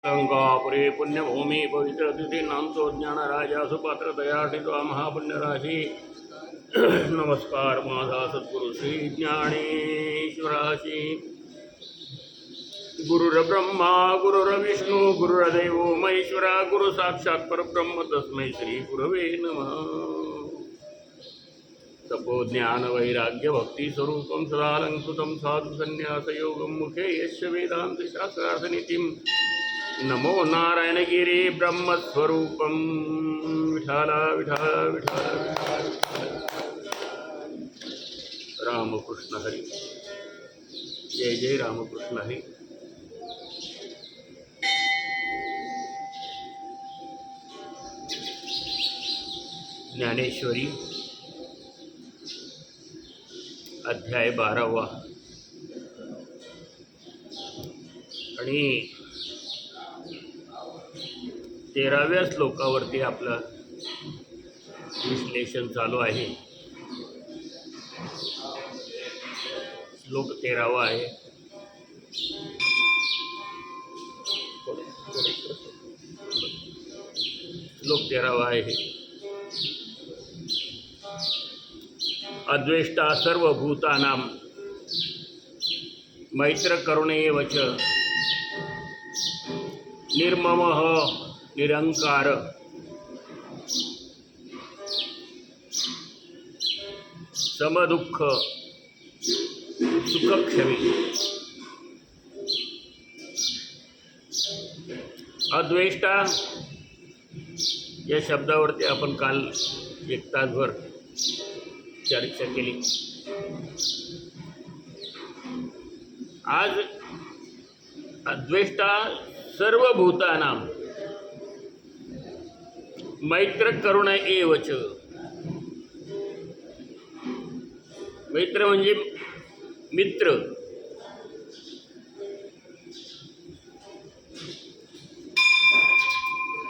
गंगापुरी पुण्यभूमी पवित्र तिथी नामतो ज्ञानराजा सुपात्रतया टित्वा महापुण्यराशी नमस्कार माझा सद्गुरु श्री ज्ञानेश्वराशी। गुरुर्ब्रह्मा गुरुर्विष्णू गुरुर्देव महेश्वरा गुरु साक्षात् परब्रह्म तस्मै श्री गुरवे नमः। तपो ज्ञान वैराग्य भक्ति स्वरूपम सदालंकृतं साधु संन्यास योगं मुखे यस्य वेदांत शास्त्रार्थ नीतिं नमो नारायण गिरी ब्रह्मस्वरूपम विठाल विठाल विठाल रामकृष्ण हरी। जय जय रामकृष्ण हरी। ज्ञानेश्वरी अध्याय 12वा आणि 13व्या श्लोकावरती आपलं विश्लेषण चालू आहे। श्लोक 13वा आहे। श्लोक 13वा आहे। अद्वेष्टा सर्वभूतानां मैत्र करुणेव च निर्ममः निरंकार समदुःख सुखक्षमी। अद्वेष्टा या शब्दावरती आपण काल एक तासभर चर्चा केली। आज अद्वेष्टा सर्व भूतानां मैत्र करुण एवच। मैत्र म्हणजे मित्र।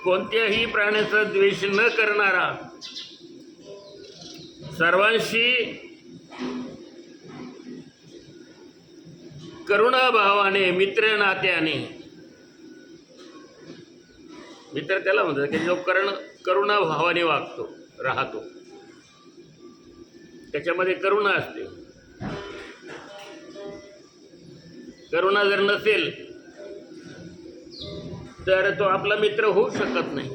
कोणत्याही प्राण्याचा द्वेष न करणारा, सर्वांशी करुणाभावाने मित्र नात्याने, मित्र त्याला म्हणतात की जो करुणाभावाने वागतो राहतो, त्याच्यामध्ये करुणा असते। करुणा जर नसेल तर तो आपला मित्र होऊ शकत नाही।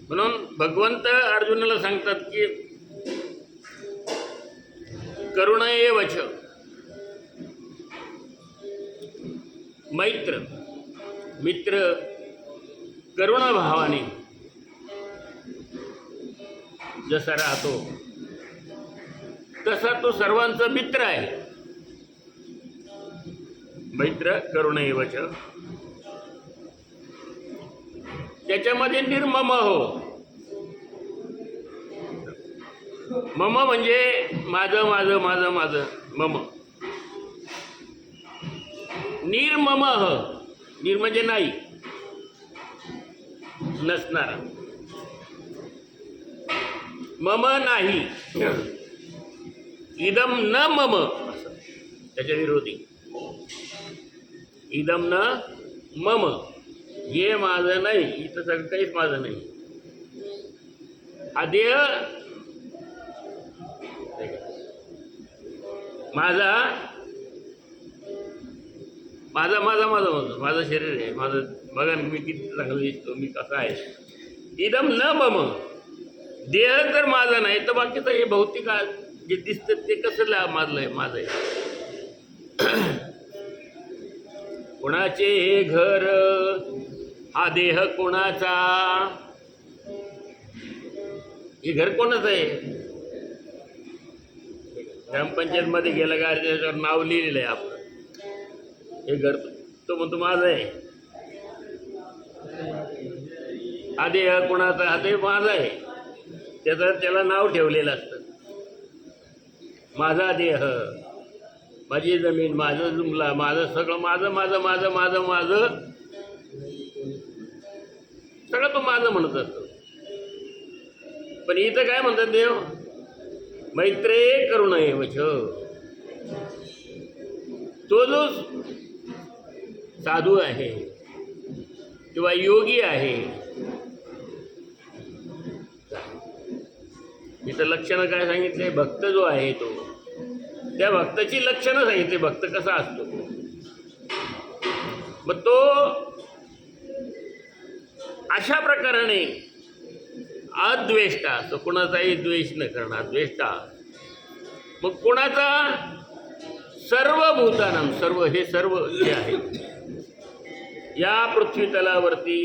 म्हणून भगवंत अर्जुनाला सांगतात की करुणा एवच मैत्र, मित्र करुणा भावाने जसा राहतो तसा तो सर्वांचा मित्र आहे। मैत्र करुणा एवच त्याच्यामध्ये निर्मम हो। मम म्हणजे माझं माझं माझं माझं मम। निर्मम निर म्हणजे नाही, नसणारा। मम नाही, इदम न मम असं त्याच्या विरोधी। इदम न मम, हे माझं नाही, इथं सगळं काहीच माझं नाही। हा देह माझा माझा माझा माझा म्हणतो, माझं शरीर आहे, माझं बघा मी किती चांगलं दिसतो, मी कसा आहे। इदम न मम, देह तर माझा नाही तर बाकीचं हे भौतिक जे दिसतं ते कसं माझं आहे, माझं आहे। कोणाचे हे घर, हा देह कोणाचा, हे घर कोणाचं आहे। ग्रामपंचायतमध्ये गेलं का त्याच्यावर नाव लिहिलेलं आहे आपलं, हे घर तो म्हणतो माझं आहे। हा देह कोणाचा, हा देह माझा आहे, त्याला नाव ठेवलेलं असतं। माझा देह, माझी जमीन, माझं जुमला, माझं सगळं, माझं माझं माझं माझं माझं सगळं तो माझं म्हणत असतो। पण इथं काय म्हणतात देव, मैत्रे करुणेवच। तो जो साधू आहे किंवा योगी आहे, इथं लक्षणं काय सांगितले? भक्त जो आहे तो, त्या भक्ताची लक्षणं सांगितली, भक्त कसा असतो. मग तो अशा प्रकाराने अद्वेष्टा, तो कोणाचाही द्वेष न करणार, द्वेष्टा. मग कोणाचा? सर्व भूतानाम, सर्व हे सर्व जे आहे या पृथ्वी तलावरती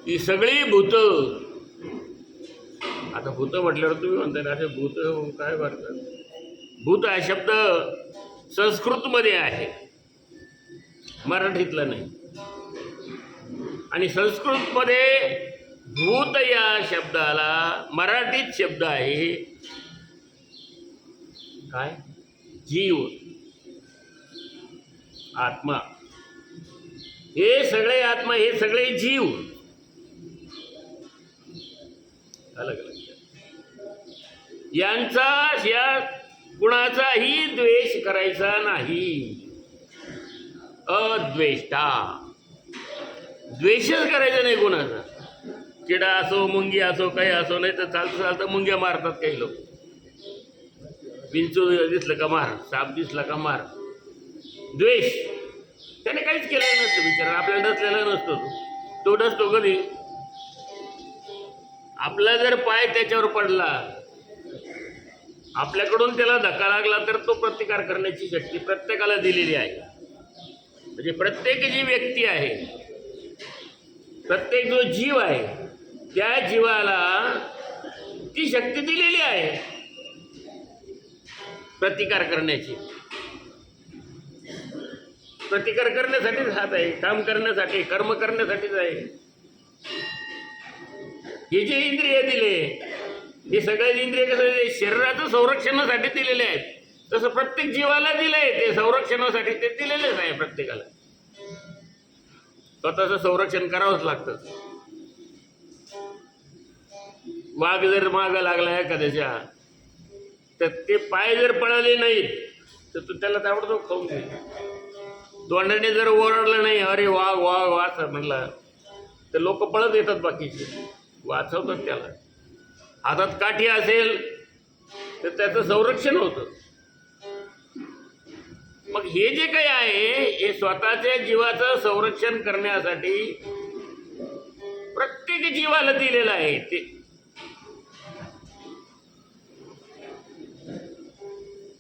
ही सगळी भूत. आता भूत म्हटल्यावर तुम्ही म्हणता ना, असे भूत काय वाटतं? भूत हा शब्द संस्कृतमध्ये आहे, मराठीतला नाही. आणि संस्कृतमध्ये भूत या शब्दाला मराठीत शब्द आहे काय? जीव, आत्मा. हे सगळे आत्मा, हे सगळे जीव. अलग अलग यांचा या कुणाचाही द्वेष करायचा नाही. अद्वेष्टा, द्वेषच करायचा नाही कोणाचा. किडा असो, मुंगी असो, काही असो, नाही तर चालतं चालतं मुंग्या मारतात काही लोक. विंचू दिसलं का मार, साप दिसला का मार. द्वेष त्याने काहीच केलेलं नसतं बिचारा, आपल्याला डसलेला नसतो. तो डसतो कधी? आपला जर पाय त्याच्यावर पडला, आपल्याकडून त्याला धक्का लागला, तर तो प्रतिकार करण्याची शक्ती प्रत्येकाला दिलेली आहे. म्हणजे प्रत्येक जी व्यक्ती आहे, प्रत्येक जो जीव आहे, त्या जीवाला ती शक्ती दिलेली आहे प्रतिकार करण्याची. प्रतिकार करण्यासाठीच हात आहे, काम करण्यासाठी, कर्म करण्यासाठीच आहे. हे जे इंद्रिय दिले, हे सगळे इंद्रिय कसं शरीराचं संरक्षणासाठी दिलेले आहेत, तसं प्रत्येक जीवाला दिलंय ते संरक्षणासाठी. ते दिलेलेच आहे प्रत्येकाला. स्वतःचं संरक्षण करावंच लागतं. वाघ जर मागं लागला एखाद्याच्या, तर ते पाय जर पळाले नाहीत तर तू त्याला ताबडतोब खाऊन घे. दोंडाने जर ओरडलं नाही, अरे वाघ वाघ वाच म्हणला, तर लोक पळत येतात, बाकीचे वाचवतात त्याला. हातात काठी असेल तर त्याचं संरक्षण होतं. मग हे जे काही आहे, हे स्वतःच्या जीवाचं संरक्षण करण्यासाठी प्रत्येक जीवाला दिलेलं आहे. ते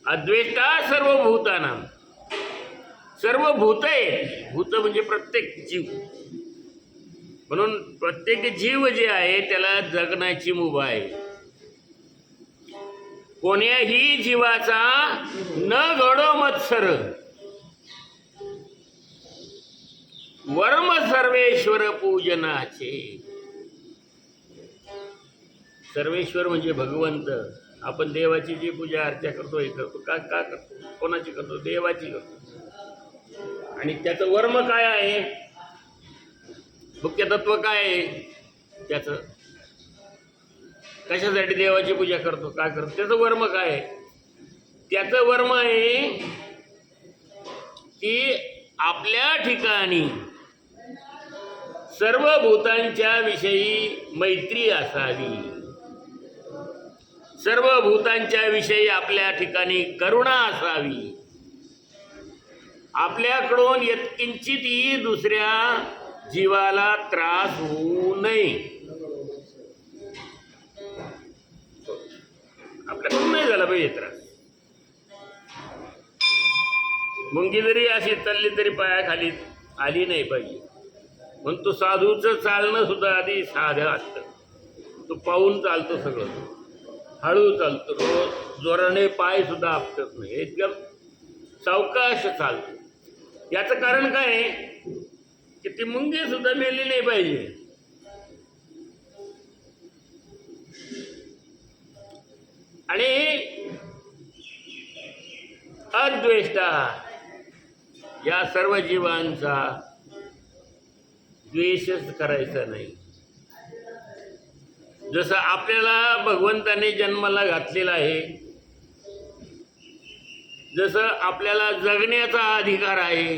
अद्वेष्टा सर्व भूतानां, सर्व भूत आहे. भूत म्हणजे प्रत्येक जीव. म्हणून प्रत्येक जीव जे आहे त्याला जगण्याची मुभा आहे. कोण्याही जीवाचा न घडो मत्सर, वर्म सर्वेश्वर पूजनाचे. सर्वेश्वर म्हणजे भगवंत. आपण देवाची जी पूजा अर्चा करतो, हे करतो, का का करतो? कोणाची करतो? देवाची करतो. आणि त्याचं वर्म काय आहे? मुख्य तत्व काय आहे त्याचं? कशासाठी देवाची पूजा करतो, काय करतो? त्याचं वर्म काय आहे? त्याचं वर्म आहे की आपल्या ठिकाणी सर्व भूतांच्या विषयी मैत्री असावी, सर्व भूतांच्या विषयी आपल्या ठिकाणी करुणा असावी, आपल्याकडून यत्किंचितही दुसऱ्या जीवाला त्रास होऊ नये. आपल्याकडून नाही झाला पाहिजे त्रास. मुंगी जरी अशी चालली तरी पायाखाली आली नाही पाहिजे. म्हणून तो साधूचं चालणं सुद्धा आधी साधं असतं. तो पाहून चालतो, सगळं हळू चालतो, रोज जोराने पाय सुद्धा आपटत नाही, एकदम सावकाश चालतो. याचं कारण काय आहे की ती मुंगी सुद्धा मेली नाही पाहिजे. आणि अद्वेष्टा, या सर्व जीवांचा द्वेषच करायचा नाही. जसं आपल्याला भगवंताने जन्माला घातलेला आहे, जसं आपल्याला जगण्याचा अधिकार आहे,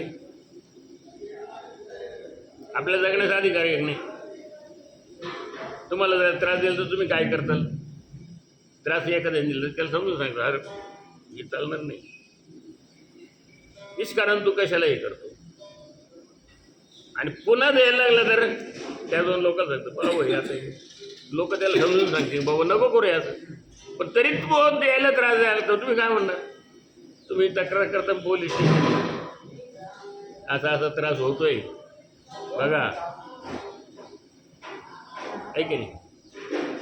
आपल्याला जगण्याचा अधिकार आहे की नाही? तुम्हाला जर त्रास दिला तर तुम्ही काय करताल? त्रास एखाद्याने दिला तर त्याला समजून सांगता, अरे हे चालणार नाही, निष्कारण तू कशाला हे करतो. आणि पुन्हा द्यायला लागलं तर त्या दोन लोकांना सांगतो, बाबा हे असं, लोक त्याला समजून सांगते, बाबा नको करू असं. पण तरी तो द्यायला त्रास द्यायला तर तुम्ही काय म्हणणार? तुम्ही तक्रार करता पोलीस स्टेशन, असा असा त्रास होतोय बघा, आहे की नाही?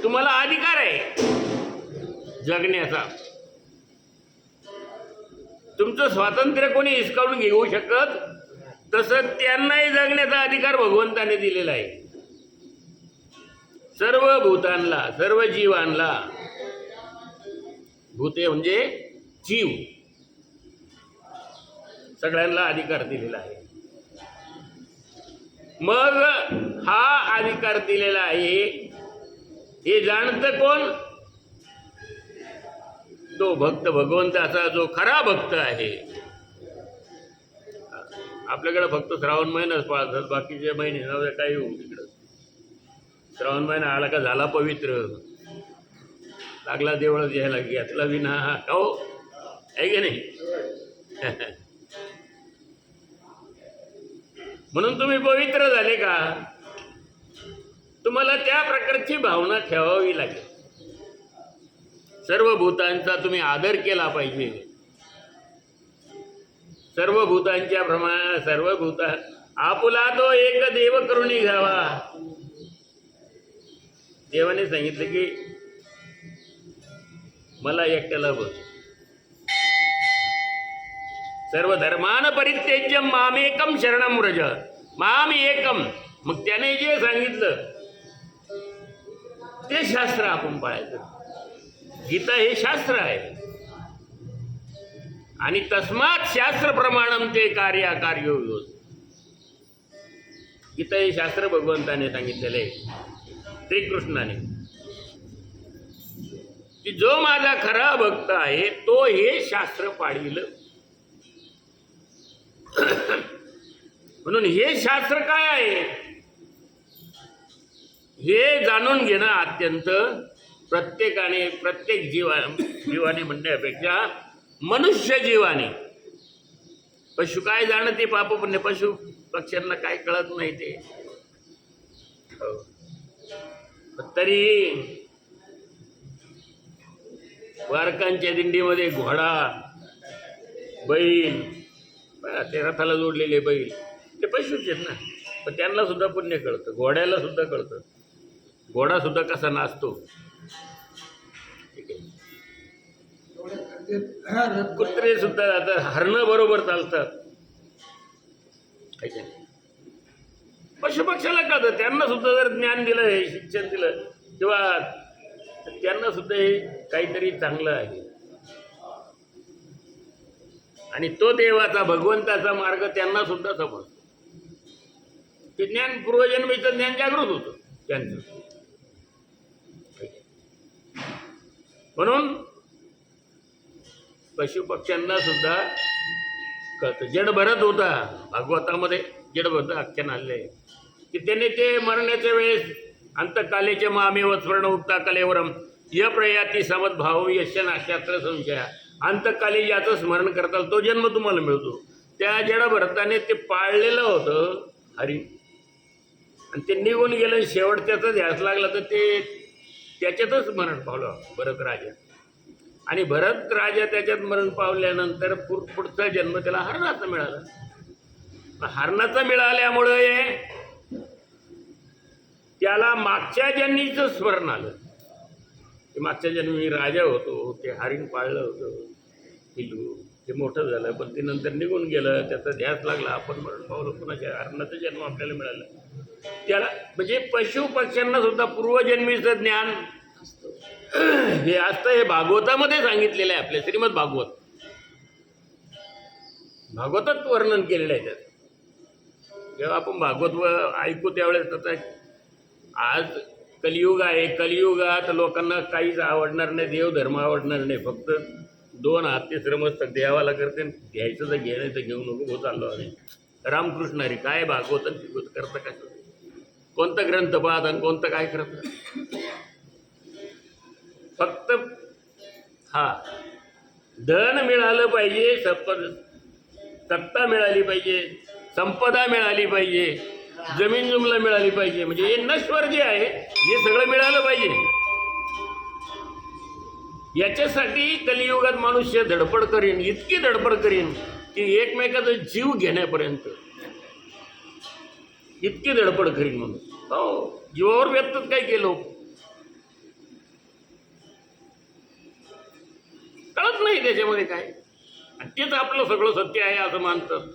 तुम्हाला अधिकार आहे जगण्याचा. तुमचं स्वातंत्र्य कोणी हिसकावून घेऊ शकत, तसं त्यांनाही जगण्याचा अधिकार भगवंताने दिलेला आहे. सर्व भूतांना, सर्व जीवांना, भूते म्हणजे जीव, सगळ्यांना अधिकार दिलेला आहे. मग हा अधिकार दिलेला आहे हे जाणतं कोण? तो भक्त, भगवंताचा जो खरा भक्त आहे. आपल्याकडे फक्त श्रावण महिनाच पाळतात, बाकीचे महिने नव्हे काही होऊ तिकडं. श्रावण महिना आला का झाला पवित्र, लागला देवळात यायला, घेतला विना हा हो, आहे की नाही? म्हणून तुम्ही पवित्र झाले का? तुम्हाला त्या प्रकारची भावना ठेवावी लागेल. सर्व भूतांचा तुम्ही आदर केला पाहिजे. सर्व भूतांच्या प्रमाणात सर्व भूता आपुला तो एक देव करून घ्यावा. देवाने सांगितलं की मला एकट्याला बस. सर्व धर्मान परित्यज्य मामेकम शरणम व्रज. माम एकम. मग त्याने जे सांगितलं ते शास्त्र आपण पाळायचं. गीता हे शास्त्र आहे आणि तस्मात शास्त्र प्रमाणम ते कार्याकार्यो योज. गीता हे शास्त्र भगवंताने सांगितलेले आहे, श्रीकृष्णाने, की जो माझा खरा भक्त आहे तो हे शास्त्र पाळील. म्हणून हे शास्त्र काय आहे हे जाणून घेणं अत्यंत प्रत्येकाने, प्रत्येक जीवाने म्हणण्यापेक्षा मनुष्य जीवाने. पशु काय जाणते पाप पुण्य, पशु पक्ष्यांना काय कळत नाही ते. तरी वारकांच्या दिंडीमध्ये घोडा, बैल, ते रथाला जोडलेले बैल, ते पशुच आहेत ना, पण त्यांना सुद्धा पुण्य कळतं, घोड्याला सुद्धा कळतं. घोडा सुद्धा कसा नाचतो. कुत्रे सुद्धा आता हरणं बरोबर चालतात. पशुपक्षाला कळतं, त्यांना सुद्धा जर ज्ञान दिलं, हे शिक्षण दिलं किंवा त्यांना सुद्धा हे काहीतरी चांगलं आहे. आणि तो देवाचा, भगवंताचा मार्ग त्यांना सुद्धा समजतो. ते ज्ञान, पूर्वजन्मीचं ज्ञान जागृत होतं त्यांचं. म्हणून पशुपक्ष्यांना सुद्धा कळतं. जड भरत होता भागवतामध्ये, जड भरत आख्यान आले की त्याने ते मरण्याच्या वेळेस अंतकालेचे मामेव स्वर्ण उक्ता कलेवरम य प्रयाती समद्भाव यश नाशास्त्र संशया. अंतकाली ज्याचं स्मरण करताल तो जन्म तुम्हाला मिळतो. त्या जड भरताने ते पाळलेलं होतं हरी, आणि ते निघून गेलं. शेवट त्याचा ध्यास लागला तर ते त्याच्यातच मरण पावलं भरत राजा. आणि भरत राजा त्याच्यात मरण पावल्यानंतर पुढचा जन्म त्याला हरणाचा मिळाला. हरणाचा मिळाल्यामुळे त्याला मागच्या जन्मीचं स्मरण आलं. ते मागच्या जन्मी राजा होतो, ते हरिण पाळलं होतं पिल्लू, ते मोठं झालं, पण ते नंतर निघून गेलं, त्याचा ध्यास लागला, आपण मरण पावलं, पुन्हा हरणाचा जन्म आपल्याला मिळाला. त्याला म्हणजे पशु पक्ष्यांना सुद्धा पूर्वजन्मीचं ज्ञान हे असतं. हे भागवतामध्ये सांगितलेलं आहे, आपल्या श्रीमद भागवत, भागवतात वर्णन केलेलं आहे. त्यात जेव्हा आपण भागवत ऐकू त्यावेळेस आता आज कलियुग आहे, कलियुगात लोकांना काहीच आवडणार नाही, देवधर्म आवडणार नाही, फक्त दोन हात तिसरं मस्तक देवाला करते, घ्यायचं तर घे, नाही तर घेऊ नको, हो चाललो आणि रामकृष्ण हरी काय भागवत करतं काय, कोणता ग्रंथ पाहत आणि कोणतं काय करत. फक्त हा धन मिळालं पाहिजे, सत्ता मिळाली पाहिजे, संपदा मिळाली पाहिजे, जमीन जुमला मिळाली पाहिजे, म्हणजे हे नश्वर जे आहे हे सगळं मिळालं पाहिजे. याच्यासाठी कलियुगात मनुष्य धडपड करीन, इतकी धडपड करीन की एकमेकाचा जीव घेण्यापर्यंत इतकी धडपड करीन म्हणून. हो, जीवावर व्यक्त काय केलं कळत नाही त्याच्यामध्ये काय, आणि तेच आपलं सगळं सत्य आहे असं मानतं.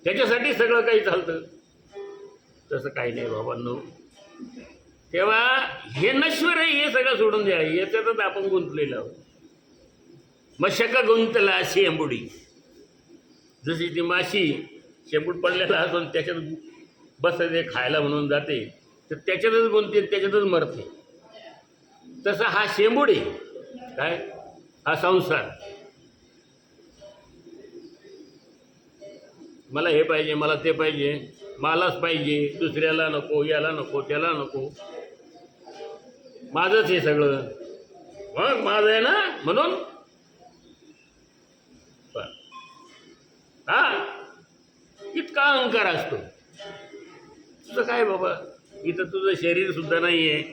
त्याच्यासाठी सगळं काही चालतं, तसं काही नाही बाबांनो. तेव्हा हे नश्वर आहे, हे सगळं सोडून द्या, याच्यातच आपण गुंतलेलो आहोत. मशक गुंतला शेंबुडी, जशी ती माशी शेंबूड पडलेला असून त्याच्यात बसते खायला म्हणून जाते, तर त्याच्यातच गुंतते, त्याच्यातच मरते. तसा हा शेंबूड आहे काय, हा संसार. मला हे पाहिजे, मला ते पाहिजे, मलाच पाहिजे, दुसऱ्याला नको, याला नको, त्याला नको, माझंच हे सगळं, मग माझं आहे ना म्हणून. हा इतका अहंकार असतो. तुझं काय बाबा, इथं तुझं शरीर सुद्धा नाही आहे,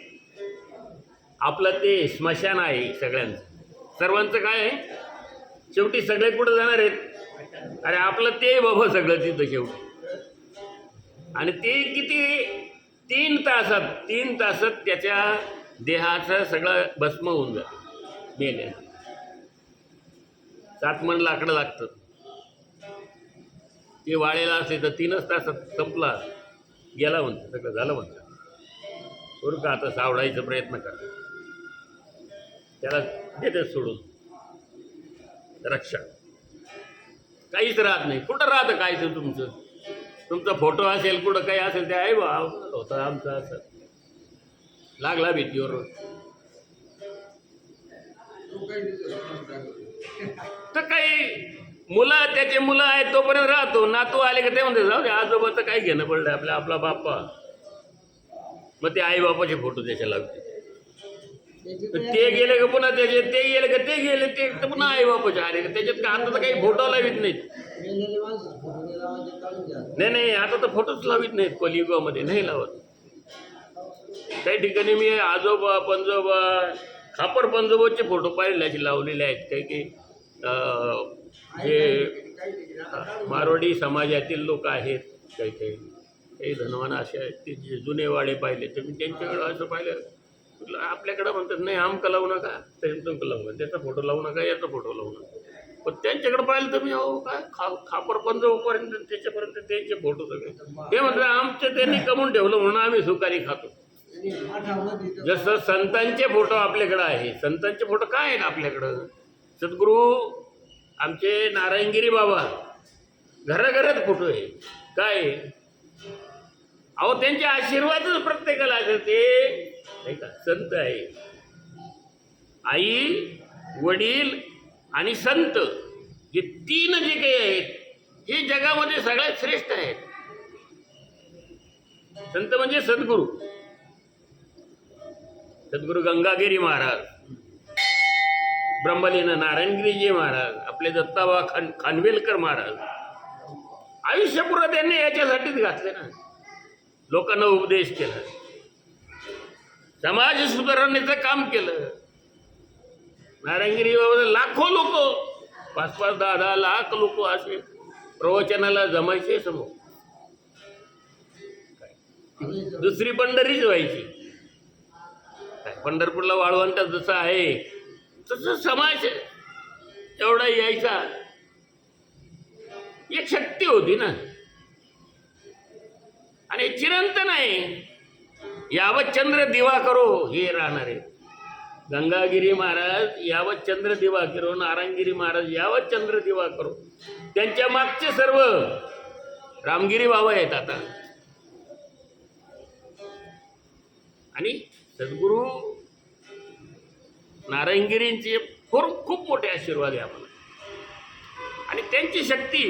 आपलं ते स्मशान आहे सगळ्यांचं, सर्वांचं काय आहे, शेवटी सगळे कुठं जाणार आहेत, अरे आपलं ते बाबा सगळं तिथं शेवटी. आणि ते किती 3 तासात त्याच्या देहाचं सगळं भस्म होऊन जातं मेल्या. 7 मन लाकडं लागतं, ते वाळेला असले तर 3च तासात संपला, गेला म्हणतं, सगळं झालं म्हणतं. बरोबर का, आता सावडायचा प्रयत्न करा, त्याला देतेच सोडून रक्षा. काहीच राहत नाही. कुठं राहतं काय ते तुमचं, तुमचा फोटो असेल, कुठं काही असेल, ते आहे बा होतं आमचं असं, लागला भीतीवर तर काही मुलं, त्याचे मुलं आहेत तोपर्यंत राहतो, नातू आले का ते म्हणते जाऊ दे, आजोबाचं काय घेणं पडलं आपल्या, आपला बाप्पा. मग ते आई बापाचे फोटो त्याच्या लागते, ते गेले का पुन्हा त्याचे, ते गेले का ते गेले, ते पुन्हा आई बापाचे आले का त्याच्यात का, आता तर काही फोटो लावित नाहीत. नाही आता तर फोटोच लावित नाहीत कलियुगामध्ये, नाही लावत. काही ठिकाणी मी आजोबा पंजोबा, खापर पंजोबाचे फोटो पाहिल्याचे लावलेले आहेत. काही जे मारवाडी समाजातील लोक आहेत, काही धनवान असे आहेत, ते जे जुने वाडे पाहिले तर मी त्यांच्याकडं असं पाहिलं, आपल्याकडं म्हणतात नाही आमका लावू नका, त्यांचं लावू नका, त्याचा फोटो लावू नका, याचा फोटो लावू नका. पण त्यांच्याकडे पाहिलं तर मी अहो काय खापर पंजोबापर्यंत त्याच्यापर्यंत त्यांचे फोटो सगळे, ते म्हणतात आमचं त्यांनी कमवून ठेवलं म्हणून आम्ही सुकारी खातो. जसं संतांचे फोटो आपल्याकडं आहे, संतांचे फोटो काय आहेत आपल्याकडं, सद्गुरू आमचे नारायणगिरी बाबा घराघरात फोटो आहे. काय अहो त्यांचे आशीर्वादच प्रत्येकाला असेल, ते नाही का संत आहे. आई, वडील आणि संत हे 3 जे काही आहेत हे जगामध्ये सगळ्यात श्रेष्ठ आहेत. संत म्हणजे सद्गुरू, सद्गुरू गंगागिरी महाराज, ब्रह्मलीन नारायणगिरीजी महाराज, आपले दत्ताबा खानवेलकर महाराज. आयुष्यपूर्ण त्यांनी याच्यासाठीच घातले ना, लोकांना उपदेश केला, समाज सुधारण्याचं काम केलं. नारायणगिरी बाबा लाखो लोक, 5-5, 10-10 लाख लोक असे प्रवचनाला जमायचे समोर. दुसरी पंढरीच व्हायची. पंढरपूरला वाळवंट जसं आहे तसं समाज एवढा यायचा, एक शक्ती होती ना. आणि चिरंतन आहे, यावत चंद्र दिवा करो हे राहणार आहे. गंगागिरी महाराज यावत चंद्र दिवा करो, नारायणगिरी महाराज यावत चंद्र दिवा करो. त्यांच्या मागचे सर्व रामगिरी बाबा आहेत आता. आणि सद्गुरू नारायणगिरींचे खूप खूप मोठे आशीर्वाद आहे आम्हाला. आणि त्यांची शक्ती,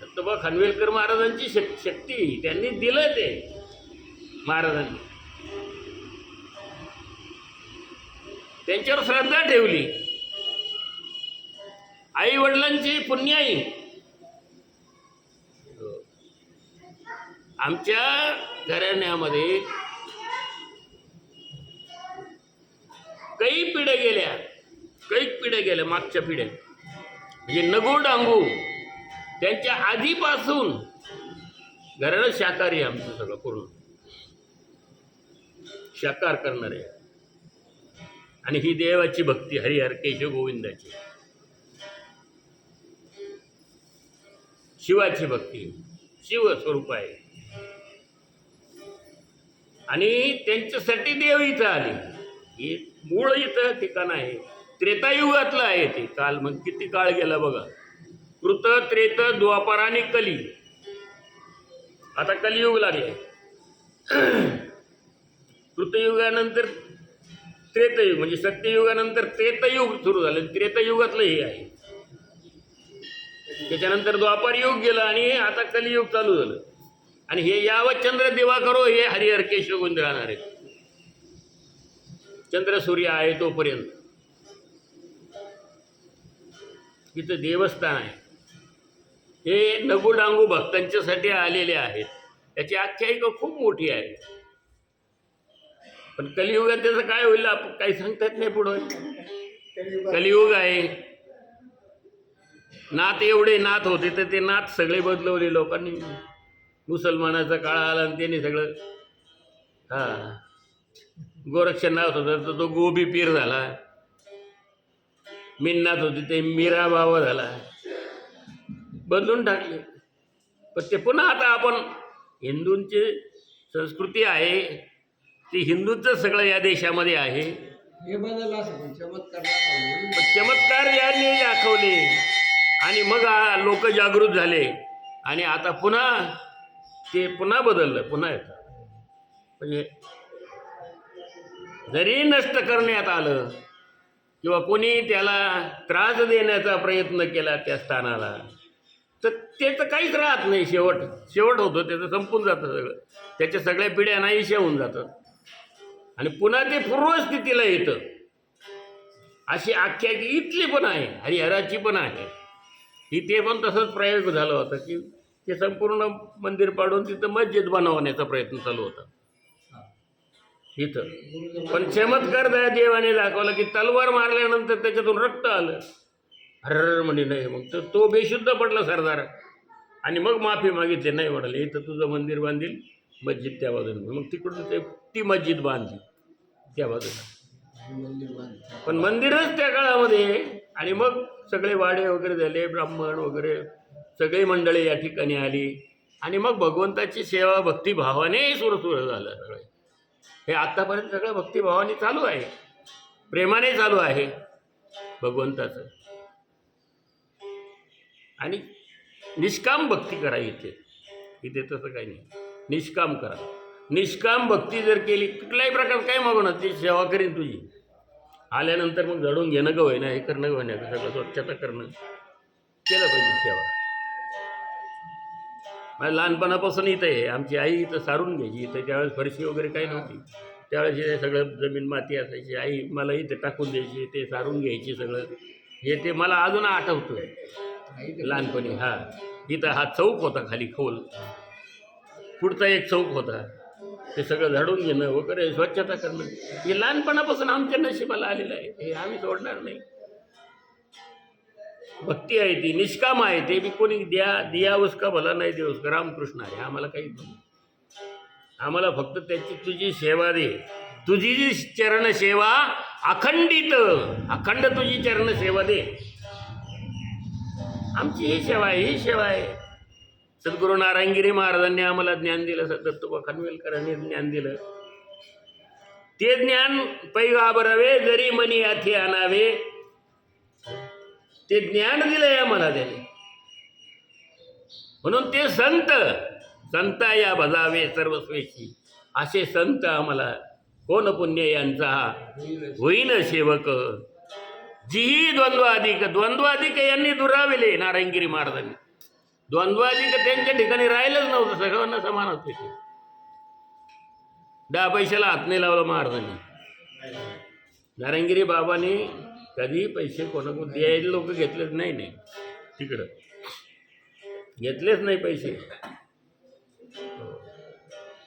दत्तोबा खानवेलकर महाराजांची शक्ती त्यांनी दिलं ते महाराजांनी. त्यांच्यावर श्रद्धा ठेवली. आई वडिलांची पुण्याई. आमच्या घराण्यामध्ये काही पिढ्या गेल्या मागच्या पिढ्या, म्हणजे नगो डांगू त्यांच्या आधीपासून घराणं शाकाहारी आहे आमचं सगळं पूर्ण शाकाहार करणारे. आणि ही देवाची भक्ती हरिहर केशव गोविंदाची, शिवाची भक्ती, शिव स्वरूप आहे. आणि त्यांच्यासाठी देव इथं आले. हे मूळ इथं ठिकाण आहे, त्रेतायुगातलं आहे ते. काल मग किती काळ गेला बघा. कृत, त्रेत, द्वापर आणि कली. आता कलियुग लागले. कृतयुगानंतर त्रेतयुग, म्हणजे सत्ययुगानंतर त्रेतयुग सुरू झालं. त्रेतयुगातलं हे आहे. त्याच्यानंतर द्वापर युग गेलं आणि आता कलियुग चालू झालं. आणि हे यावत चंद्र दिवाकरो हे हरिहर केशव गोविंद राहणार आहेत. चंद्र सूर्य आहे तोपर्यंत इथं देवस्थान आहे. हे नगुडांगू भक्तांच्यासाठी आलेले आहेत. त्याची आख्यायिका खूप मोठी आहे. पण कलियुगात त्याचं काय होईल आपण काही सांगतात नाही. पुढं कलियुग आहे. नाथ एवढे नाथ होते तर ते नाथ सगळे बदलवले लोकांनी. मुसलमानाचा काळ आला आणि त्यांनी सगळं गोरक्षनाथ होता तर तो गोबी पीर झाला. मिन्नाथ होती ते मीरा बाबा झाला. बदलून टाकले. पण ते पुन्हा आता आपण हिंदूंची संस्कृती आहे ती हिंदूंचं सगळं या देशामध्ये आहे. हे बदल असं चमत्कार यांनी दाखवले आणि मग लोक जागृत झाले. आणि आता पुन्हा ते पुन्हा बदललं. पुन्हा येतं. म्हणजे जरी नष्ट करण्यात आलं किंवा कोणी त्याला त्रास देण्याचा प्रयत्न केला त्या स्थानाला तर त्याचं काहीच राहत नाही. शेवट होतो त्याचं, संपून जातं सगळं. त्याच्या सगळ्या पिढ्या नाहीशा होऊन जातात आणि पुन्हा ते पूर्वस्थितीला येतं. अशी आख्यायिका इथली पण आहे, हरिहराची पण आहे. इथे पण तसंच प्रयोग झाला होता की ते संपूर्ण मंदिर पाडून तिथं मस्जिद बनवण्याचा प्रयत्न चालू होता इथं. पण चमत्कार देवाने दाखवला की तलवार मारल्यानंतर त्याच्यातून रक्त आलं. हर म्हणजे नाही. मग तो बेशुद्ध पडला सरदार आणि मग माफी मागितली. नाही म्हणाले इथं तुझं मंदिर बांधील, मस्जिद त्या बाजूने. मग तिकडून ती मस्जिद बांधली त्या बाजूला. पण मंदिरच त्या काळामध्ये. आणि मग सगळे वाडे वगैरे झाले, ब्राह्मण वगैरे सगळी मंडळी या ठिकाणी आली आणि मग भगवंताची सेवा भक्तिभावाने सुरू झालं सगळे. हे आत्तापर्यंत सगळं भक्तिभावाने चालू आहे, प्रेमाने चालू आहे भगवंताचं. आणि निष्काम भक्ती करा इथे तसं काही नाही. निष्काम करा. निष्काम भक्ती जर केली कुठल्याही प्रकार काय मागू ना ती सेवा करीन तुझी. आल्यानंतर मग झडून घेणं का होईना, हे करणं का होईना, सगळं स्वच्छता करणं केलं पाहिजे सेवा. मला लहानपणापासून इथं आहे. आमची आई इथं सारून घ्यायची. इथं त्यावेळेस फरशी वगैरे काही नव्हती. त्यावेळेस हे सगळं जमीन माती असायची. आई मला इथं टाकून द्यायची, ते सारून घ्यायची सगळं. हे ते मला अजून आठवतं लहानपणी. इथं हा चौक होता खाली खोल, पुढचा एक चौक होता. ते सगळं झाडून घेणं वगैरे स्वच्छता करणं हे लहानपणापासून आमच्या नशिबाला आलेलं आहे. हे आम्ही सोडणार नाही. भक्ती आहे ती, निष्काम आहे ते. बी कोणी दिया उसका भला नाही दे उसका. रामकृष्ण आहे. आम्हाला काही नाही. आम्हाला फक्त त्याची तुझी सेवा दे. तुझी जी चरण सेवा अखंडित, अखंड तुझी चरण सेवा दे. आमची ही सेवा आहे, ही सेवा आहे. सद्गुरू नारायणगिरी महाराजांनी आम्हाला ज्ञान दिलं. दत्तोबा खानवेलकरांनी ज्ञान दिलं. ते ज्ञान पैगाबरावे जरी मनी याथे आणावे. ते ज्ञान दिलंय आम्हाला त्याने. म्हणून ते संत, संता या भजावे सर्वस्वेची, असे संत आम्हाला कोण पुण्य यांचा होईलच. होईन सेवक. जीही द्वंद्वाधिक यांनी दुराविले नारायणगिरी महाराजांनी. द्वंद्वाधिक त्यांच्या ठिकाणी राहिलंच नव्हतं, सगळ्यांना समान होते ते. 10 पैशाला हात नाही लावला महाराजांनी. नारायणगिरी बाबांनी कधी पैसे कोणाकडून द्यायला लोक घेतलेच नाही तिकडं घेतलेच नाही पैसे.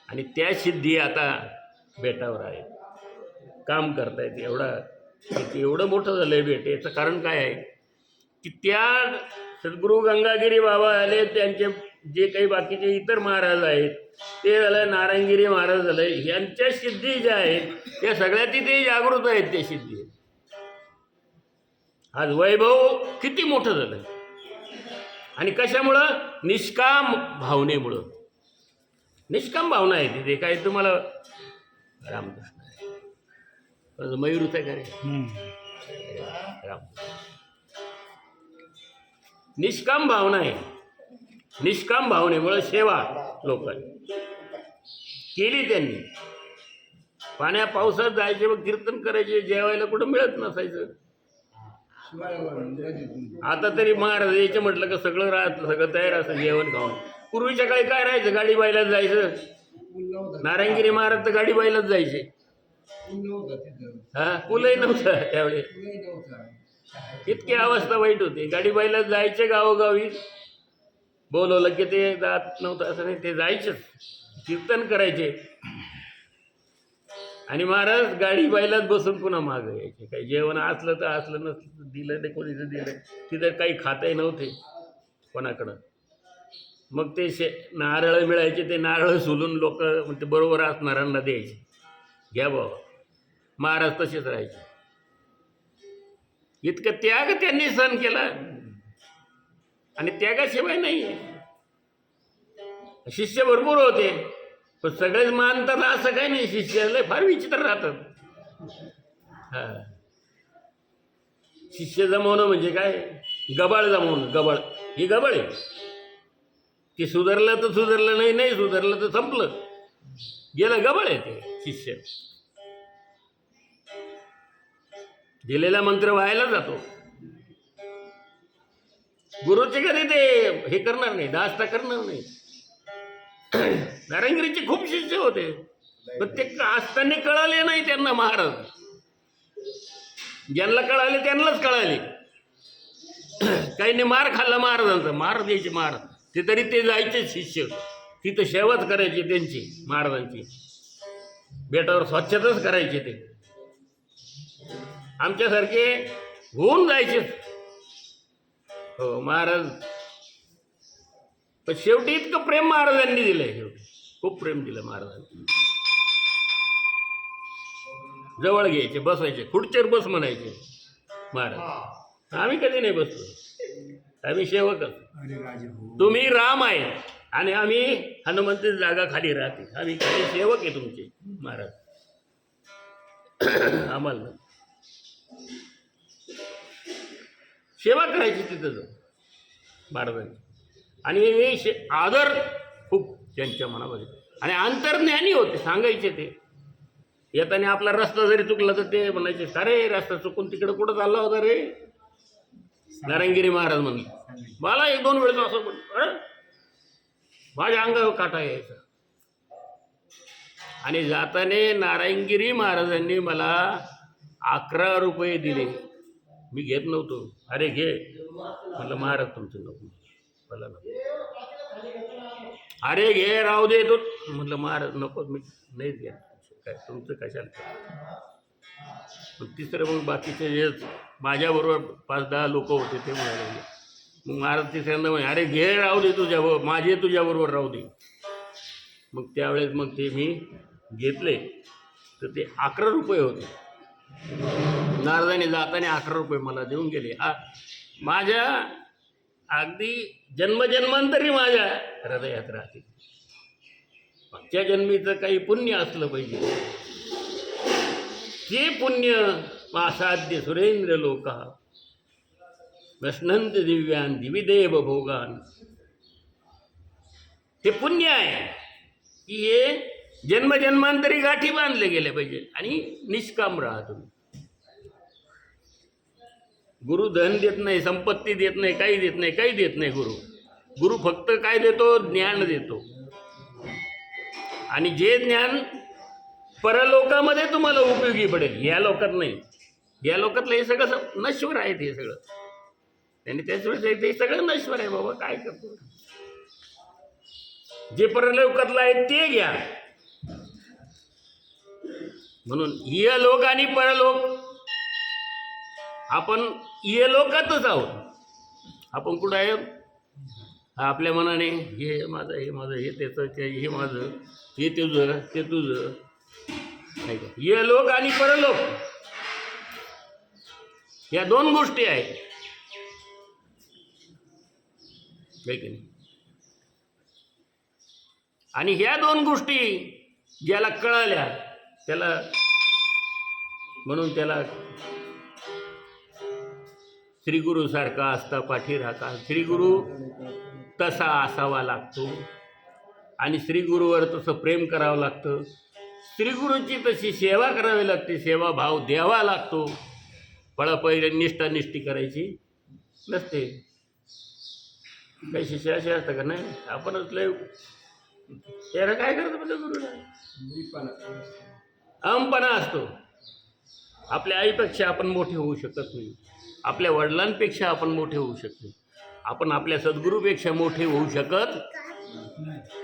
आणि त्या सिद्धी आता बेटावर आहे, काम करतायत. एवढं मोठं झालंय बेट. याचं कारण काय आहे की त्या सद्गुरू गंगागिरी बाबा आले, त्यांचे जे काही बाकीचे इतर महाराज आहेत ते झालं, नारायणगिरी महाराज झाले, यांच्या सिद्धी ज्या आहेत त्या सगळ्या तिथे जागृत आहेत. त्या सिद्धी आज वैभव किती मोठं झालं. आणि कशामुळं? निष्काम भावनेमुळं. निष्काम भावना आहे तिथे. काय तुम्हाला रामकृष्ण आहे, मयूरच आहे का रे? राम निष्काम भावना आहे. निष्काम भावनेमुळं सेवा लोकांनी केली. त्यांनी पाण्या पावसात जायचे, मग कीर्तन करायचे, जेवायला कुठं मिळत नसायचं. आता तरी महाराज यायचे म्हटलं का सगळं राहतं, सगळं तयार असं जेवण खाऊन. पूर्वीच्या काळी काय राहायचं? गाडी बायलाच जायचं. नारायणगिरी महाराज तर गाडी बायलाच जायचे. हा, पुलही नव्हतं त्यावेळी. इतकी अवस्था वाईट होती. गाडी बायलाच जायचे गावोगावी. बोलवलं की ते जात नव्हतं असं नाही, ते जायचेच, कीर्तन करायचे. आणि महाराज गाडी बायलाच बसून पुन्हा मागं यायचे. काही जेवण असलं तर असलं, नसलं तर दिलं ते कोणीचं दिलं. तिथं काही खाताही नव्हते कोणाकडं. मग ते नारळ मिळायचे, ते नारळ सोलून लोक ते बरोबर असणाऱ्यांना द्यायचे, घ्या बाबा. महाराज तसेच राहायचे. इतकं त्याग त्यांनी सहन केला. आणि त्यागाशिवाय नाही. शिष्य भरपूर होते, पण सगळेच मानतात असं काही नाही. शिष्याला फार विचित्र राहतात. हा, शिष्य जमवणं म्हणजे काय? गबाळ जमवणं. गबाळ ही गबाळ आहे. ते सुधारलं तर सुधारलं, नाही सुधारलं तर संपलं, गेलं. गबाळ आहे ते शिष्य. दिलेला मंत्र व्हायला जातो. गुरुचे कधी ते हे करणार नाही, दास्ता करणार नाही. नारायणगिरीचे खूप शिष्य होते, पण ते असताना कळाले नाही त्यांना महाराज. ज्यांना कळाले त्यांनाच कळाले. काहींनी मार खाल्ला महाराजांचा. मार द्यायचे मार. ते तरी ते जायचे शिष्य, तिथं सेवाच करायची त्यांची, महाराजांची. बेटावर स्वच्छताच करायचे ते. आमच्यासारखे होऊन जायचे. हो महाराज. पण शेवटी इतकं प्रेम महाराजांनी दिलंय. शेवटी खूप प्रेम दिलं महाराजांनी. जवळ घ्यायचे, बसायचे, खुर्चीवर बस म्हणायचे महाराज. आम्ही कधी नाही बसलो, आम्ही सेवकच. तुम्ही राम आहे आणि आम्ही हनुमंती जागा खाली राहते. आम्ही खाली सेवक आहे तुमचे महाराज. आम्हाला सेवा करायची तिथं जाऊन महाराजांची. आणि आदर खूप त्यांच्या मनामध्ये. आणि अंतर्ज्ञानी होते, सांगायचे ते. येताना आपला रस्ता जरी चुकला तर ते म्हणायचे, अरे रस्ता चुकून तिकडे कुठं चालला होता रे? नारायणगिरी महाराज म्हणले. मला 1-2 वेळेस असं म्हणलं, माझ्या अंगावर काटा यायचा. आणि जाताने नारायणगिरी महाराजांनी मला 11 रुपये दिले. मी घेत नव्हतो. अरे घे म्हटलं, महाराज तुमचं नको, मला नको. अरे घे, राहू दे तू म्हटलं, महाराज नको, मी नाहीच घ्या, काय तुमचं कशाला. मग तिसरं मग बाकीचे जे माझ्याबरोबर 5-10 लोक होते ते म्हणाले. मग महाराज तिसऱ्यांदा म्हणे, अरे घे, राहू दे तुझ्याबरोबर, माझे तुझ्याबरोबर राहू दे. मग त्यावेळेस मग ते मी घेतले. तर ते 11 रुपये होते. नारदाने जाताना 11 रुपये मला देऊन गेले. माझ्या अगदी जन्मजन्मांतरी माझ्या हृदयात राहते. मागच्या जन्मीचं काही पुण्य असलं पाहिजे. ते पुण्य मासाद्य सुरेंद्र लोका वसनंत दिव्यान दिविदेव भोगान. हे पुण्य आहे की हे जन्मजन्मांतरी गाठी बांधले गेले पाहिजे आणि निष्काम राहा तुम्ही. गुरु धन देत नाही, संपत्ती देत नाही, काही देत नाही, काही देत नाही. गुरु फक्त काय देतो? ज्ञान देतो. आणि जे ज्ञान परलोकामध्ये तुम्हाला उपयोगी पडेल, या लोकात नाही. या लोकातलं हे सगळं नश्वर आहे. ते सगळं त्यांनी त्याच ते सगळं नश्वर आहे बाबा. काय करतो? जे परलोकातलं आहे ते घ्या. म्हणून इहलोक आणि परलोक, आपण इहलोकातच आहोत. आपण कुठं आहे? आपल्या मनाने हे माझं, हे माझं, हे त्याचं, हे माझं, हे तुझं, ते तुझं, नाही का? इहलोक आणि परलोक या दोन गोष्टी आहेत, आहे की नाही? आणि ह्या दोन गोष्टी ज्याला कळाल्या त्याला, म्हणून त्याला श्रीगुरू सारखा असता पाठी राखा. श्रीगुरू तसा असावा लागतो आणि श्रीगुरूवर तसं प्रेम करावं लागतं. श्रीगुरूची तशी सेवा करावी लागते, सेवाभाव द्यावा लागतो. पहिले निष्ठानिष्ठी करायची नसते. काही शिष्य असे असतं का? नाही, आपणच लय त्याला काय करतो म्हणजे गुरुला अहमपणा असतो. आपल्या आईपेक्षा आपण मोठे होऊ शकत नाही, आपल्या वडिलांपेक्षा आपण मोठे होऊ शकतो, आपण आपल्या सद्गुरूपेक्षा मोठे होऊ शकत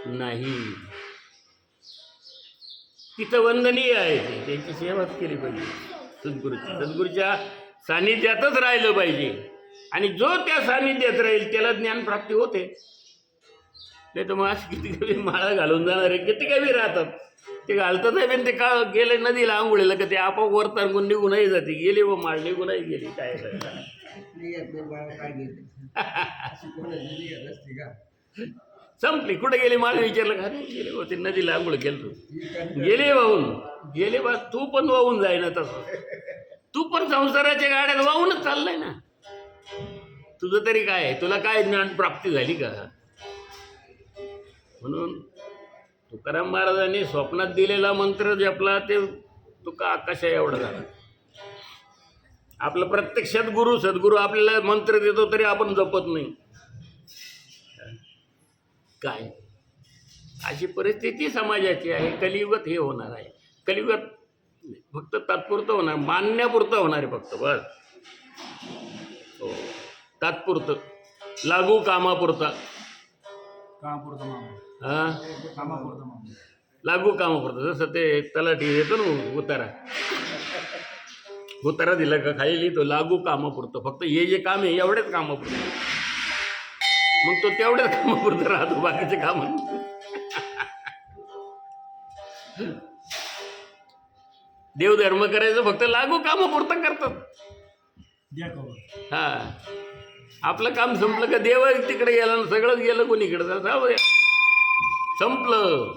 नाही. तिथं वंदनीय आहे ते, त्यांची सेवाच केली पाहिजे. सद्गुरूच्या सानिध्यातच राहिलं पाहिजे. आणि जो त्या सानिध्यात राहील त्याला ज्ञानप्राप्ती होते. नाही तर मग असं किती कवी माळा घालून जाणारे किती कवी राहतात. ते घालतात नाही पण ते का गेले नदीला आंघोळीला का ते आपोआप वर तरंगून निघूनही जाते. गेले व माळ निघूनही गेली. काय संपली. कुठे गेली माळ विचारलं का? नाही गेले व ते नदीला आंघोळ केलं. गेले वाहून गेले बा. तू पण वाहून जाय ना तसं. तू पण संसाराच्या गाड्यात वाहूनच चाललाय ना. तुझं तरी काय आहे? तुला काय ज्ञान प्राप्ती झाली का? म्हणून तुकाराम महाराजांनी स्वप्नात दिलेला मंत्र जपला ते तुका आकाशा एवढा झाला. आपलं प्रत्यक्षात गुरु सद्गुरू आपल्याला मंत्र देतो तरी आपण जपत नाही. काय अशी परिस्थिती समाजाची आहे. कलियुगात हे होणार आहे. कलियुगात फक्त तात्पुरतं होणार, मानण्यापुरतं होणार आहे फक्त, बस. हो, तात्पुरतं, लागू कामापुरता. लागू कामापुरतं. जसं ते तलाठी येतो ना उतारा दिला का खाली लिहितो लागू कामापुरतं. फक्त हे जे काम आहे एवढेच कामापुरतं. मग तो तेवढ्याच कामापुरतं राहतो, बाकीचे काम. देवधर्म करायचं फक्त लागू कामापुरतं करतात. हा, आपलं काम संपलं का देव तिकडे गेला ना, सगळंच गेलं कोणीकडे जाऊ द्या, संपलं.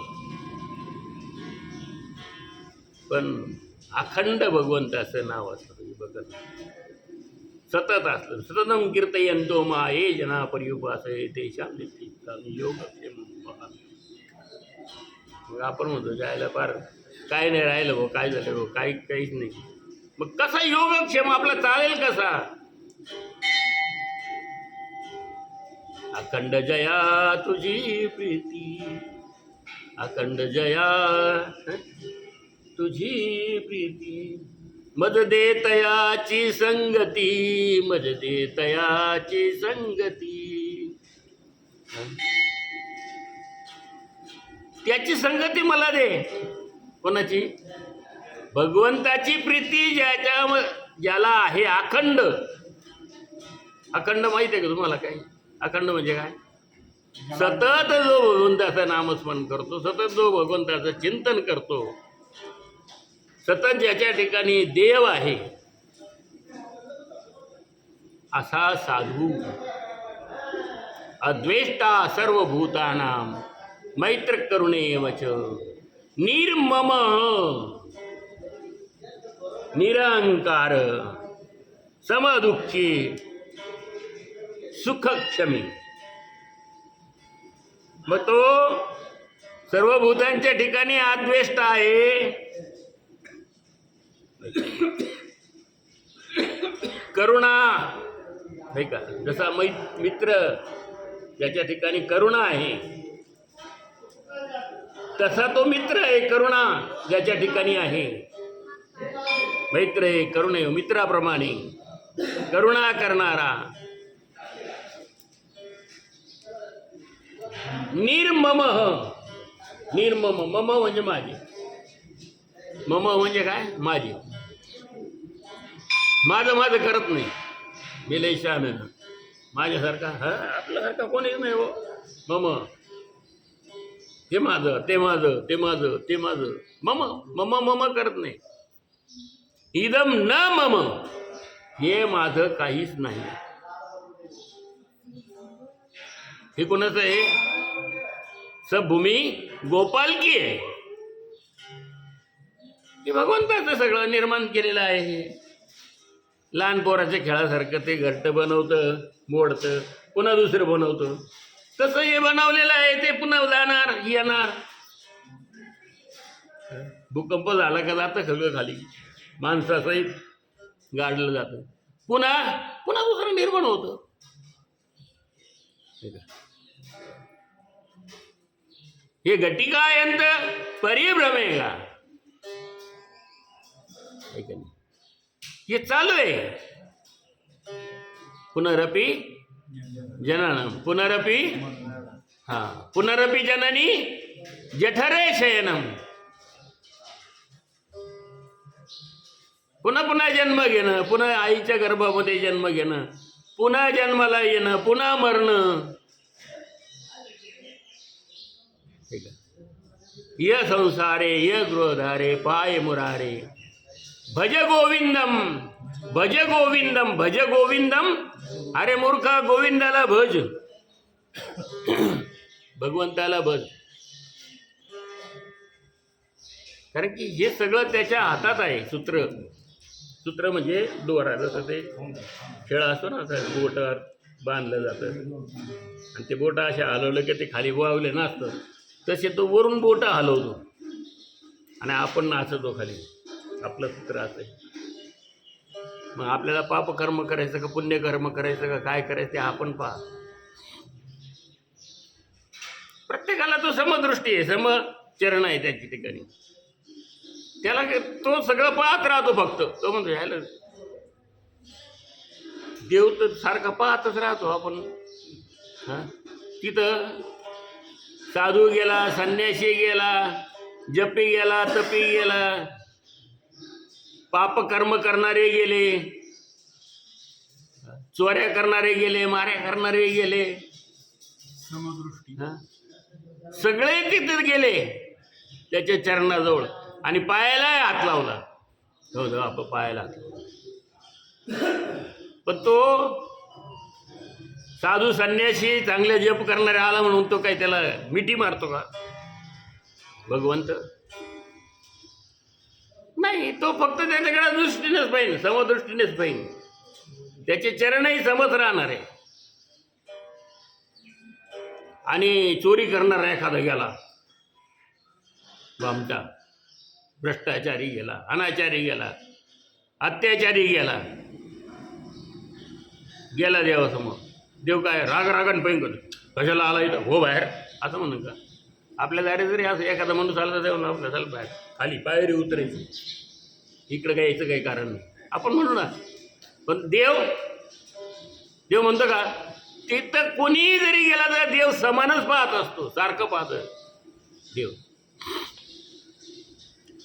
पण अखंड भगवंताचं नाव असतं बघत, सतत असतं. सततम कीर्तयन्तो मा ये जना पर्युपासये तेषां योग. मग आपण म्हणतो जायला पार काय नाही राहिलं भाऊ, काय झालं भाऊ, काहीच नाही. मग कसा योगक्षेम आपला चालेल कसा? अखंड जया तुझी प्रीती, अखंड जया तुझी प्रीती, मज दे तयाची संगती, मज दे तयाची संगती. त्याची संगती मला दे. कोणाची? भगवंताची प्रीती ज्याला आहे अखंड. अखंड माहिती आहे का तुम्हाला? काय अखंड म्हणजे काय? सतत जो भगवंताचं नामस्मरण करतो, सतत जो भगवंताचं चिंतन करतो, सतत ज्याच्या ठिकाणी देव आहे असा साधू. अद्वेष्टा सर्वभूतानां मैत्र करुणेवच, निर्मम निरंकार समदुःखी सुखक्षमी. मग तो सर्व भूतांच्या ठिकाणी आद्वेष्ट आहे. करुणा आहे का? जसा मित्र ज्याच्या ठिकाणी करुणा आहे तसा तो मित्र आहे. करुणा ज्याच्या ठिकाणी आहे, मैत्र आहे, करुण आहे, मित्राप्रमाणे करुणा करणारा. निर्मम, निर्मम, मम म्हणजे माझे, मम म्हणजे काय? माझे. माझं माझं करत नाही. विलेशान माझ्यासारखा आपल्यासारखा कोणीच नाही हो. मम, हे माझं, ते माझं, ते माझं, ते माझं, मम मम मम करत नाही. इदम न मम, हे माझं काहीच नाही. हे कोणाचं आहे? सब भूमी गोपाल की आहे. हे भगवंताचं सगळं निर्माण केलेलं आहे. हे लहान पोराच्या खेळासारखं ते घट्ट बनवतं, मोडतं, पुन्हा दुसरं बनवतं. तसं हे बनवलेलं आहे. ते पुन्हा जाणार, येणार. भूकंप झाला का जातं सगळं खाली, माणसासहित गाडलं जातं. पुन्हा पुन्हा दुसरं निर्माण होतं. हे घटिका यंत परिभ्रमेगा, हे चालू आहे. पुनरपि जननम, पुनरपि पुनरपि जननी जठरे शयनम. पुन्हा पुन्हा जन्म घेणं, पुन्हा आईच्या गर्भामध्ये जन्म घेणं, पुन्हा जन्माला येणं, पुन्हा मरणं. ठीक आहे. य संसारे य गृहधारे पाय मुरारे भज गोविंदम, भज गोविंदम, भज गोविंदम. अरे मूर्खा, गोविंदाला भज, भगवंताला भज. कारण की हे सगळं त्याच्या हातात आहे. सूत्र, सूत्र म्हणजे दोरा. जसं ते खेळ असतो ना, असं बोटावर बांधलं जातं आणि ते बोटं असे हलवलं की ते खाली वावले नसतं, तसे तो वरून बोटं हलवतो आणि आपण नाचतो खाली. आपलं सूत्र असं आहे. मग आपल्याला पापकर्म करायचं का पुण्यकर्म करायचं का काय करायचं ते आपण पहा. प्रत्येकाला तो समदृष्टी आहे, समचरण आहे त्याच्या ठिकाणी. त्याला तो सगळं पाहत राहतो. फक्त तो म्हणतो ह्याला देव तर सारखा पाहतच राहतो. आपण तिथं साधू गेला, संन्यासी गेला, जपी गेला, तपी गेला, पाप कर्म करणारे गेले, चोऱ्या करणारे गेले, माऱ्या करणारे गेले, समदृष्टी सगळे तिथे गेले त्याच्या चरणाजवळ आणि पायाला हात लावला. हो आपण पायाला हात लावला. पण तो साधू संन्यासी चांगले जप करणारे आला म्हणून तो काय त्याला मिठी मारतो का भगवंत? नाही. तो फक्त त्याच्याकडे दृष्टीनेच पाहिजे, समदृष्टीनेच पाहिजे. त्याचे चरणही समज राहणार आहे. आणि चोरी करणारा एखादा गेला, आमचा भ्रष्टाचारी गेला, अनाचारी गेला, अत्याचारी गेला, गेला देवासमोर. देव काय राग रागान पैन करतो, कशाला आला इथं, हो बाहेर, असं म्हणून का? आपल्या दारी जरी असं एखादा माणूस आला तर देव ना कशाला बाहेर, खाली पायरी उतरायची, इकडं काय यायचं काही कारण नाही आपण म्हणू ना. पण देव म्हणतो का? तिथं कोणीही जरी गेला तर देव समानच पाहत असतो, सारखं पाहतो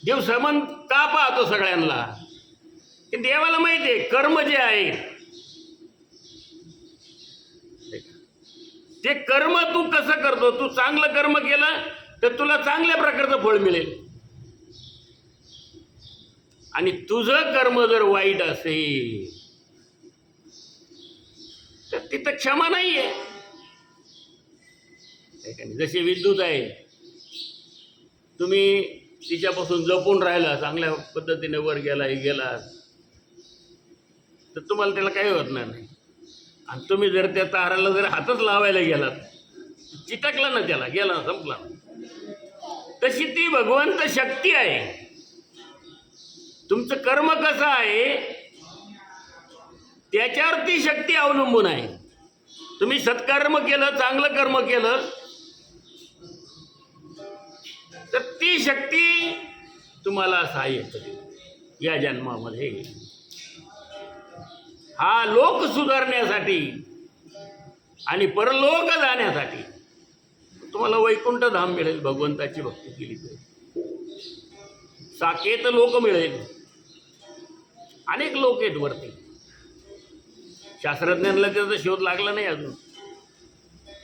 देव समान का पाहतो सगळ्यांना? की देवाला माहिती आहे कर्म जे आहे ते कर्म तू कसं करतो. तू चांगलं कर्म केलं तर तुला चांगल्या प्रकारचं फळ मिळेल, आणि तुझं कर्म जर वाईट असेल तर तिथं क्षमा नाही आहे. जशी विद्युत आहे, तुम्ही तिच्यापासून जपून राहिला, चांगल्या पद्धतीने वर गेला तर तुम्हाला त्याला काही होणार नाही. आणि तुम्ही जर त्या ताराला जर हातच लावायला गेलात, चिटकला ना त्याला, गेला, संपला. तशी ती भगवंत शक्ती आहे. तुमचं कर्म कसं आहे त्याच्यावर ती शक्ती अवलंबून आहे. तुम्ही सत्कर्म केलं, चांगलं कर्म केलं तर ती शक्ती तुम्हाला सहाय्य करेल या जन्मामध्ये. हा लोक सुधारण्यासाठी आणि परलोक जाण्यासाठी तुम्हाला वैकुंठ धाम मिळेल. भगवंताची भक्ती केली तर साकेत लोक मिळेल. अनेक लोक आहेत वरती. शास्त्रज्ञांना त्याचा शोध लागला नाही अजून.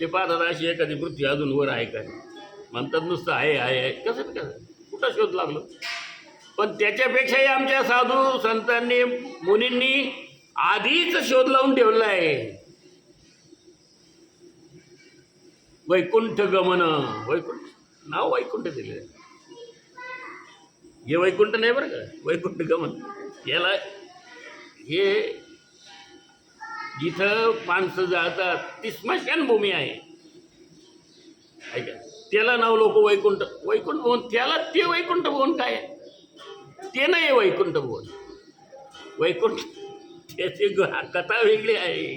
ते पाहतात अशी एखादी पृथ्वी अजून वर आहे काय म्हणतात, नुसतं आहे. कसं कुठं शोध लागलो. पण त्याच्यापेक्षाही आमच्या साधू संतांनी मुनींनी आधीच शोध लावून ठेवला आहे. वैकुंठ गमन. वैकुंठ नाव वैकुंठ दिले. हे वैकुंठ नाही बरं का, वैकुंठ गमन. याला हे जिथं माणसं जातात ती स्मशानभूमी आहे ऐका, त्याला नाव लोक वैकुंठ वैकुंठ भवन. त्याला ते वैकुंठ भवन काय ते नाही वैकुंठ भवन. वैकुंठ त्याची कथा वेगळी आहे.